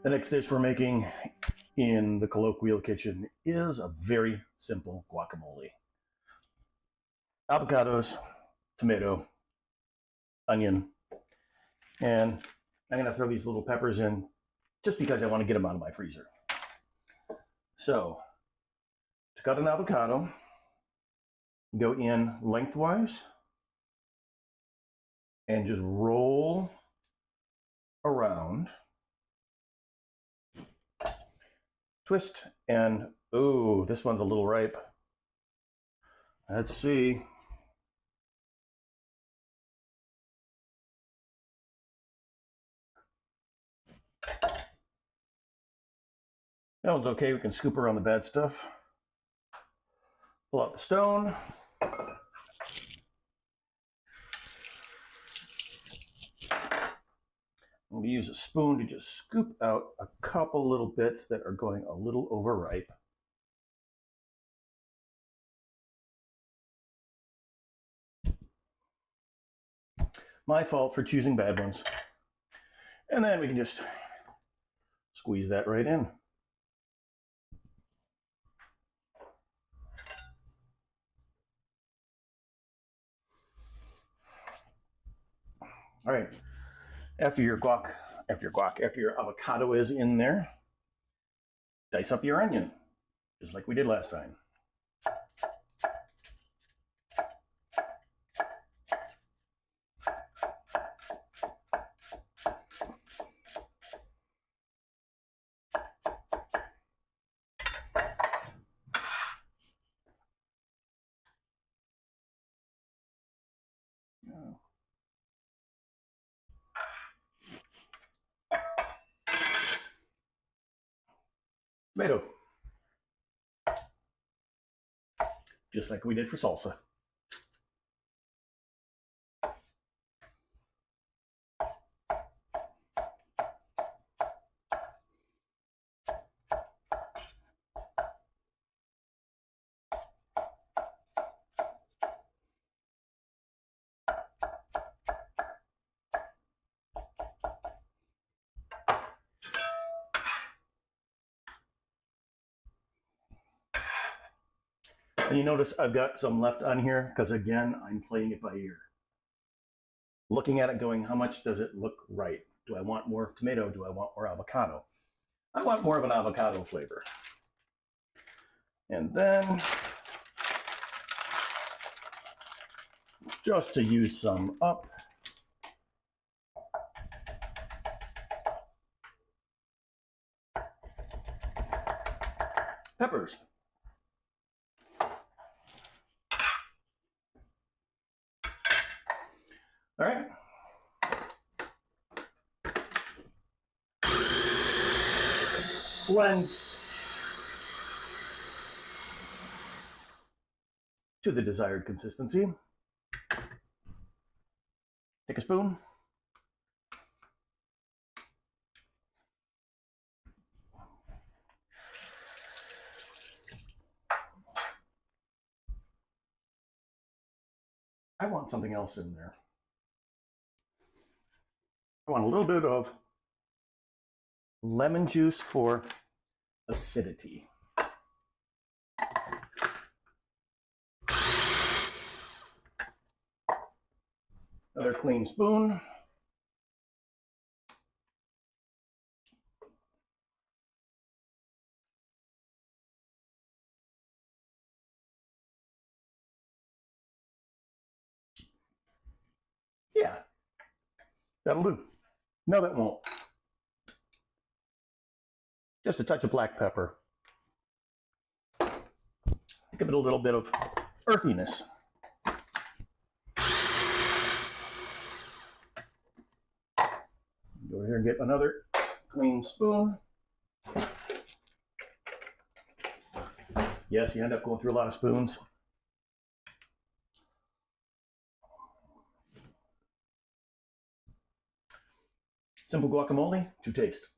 The next dish we're making in the colloquial kitchen is a very simple guacamole. Avocados, tomato, onion, and I'm going to throw these little peppers in just because I want to get them out of my freezer. So, to cut an avocado, go in lengthwise and just roll around, twist, and ooh, this one's a little ripe. Let's see. That one's okay. We can scoop around the bad stuff. Pull out the stone. I'm going to use a spoon to just scoop out a couple little bits that are going a little overripe. My fault for choosing bad ones. And then we can just squeeze that right in. All right, after your avocado is in there, dice up your onion, just like we did last time. Tomato, just like we did for salsa. And you notice I've got some left on here because, again, I'm playing it by ear. Looking at it going, how much does it look right? Do I want more tomato? Do I want more avocado? I want more of an avocado flavor. And then, just to use some up, peppers. All right. Blend to the desired consistency. Take a spoon. I want something else in there. I want a little bit of lemon juice for acidity. Another clean spoon. Yeah, that'll do. No, that won't. Just a touch of black pepper. Give it a little bit of earthiness. Go here and get another clean spoon. Yes, you end up going through a lot of spoons. Simple guacamole to taste.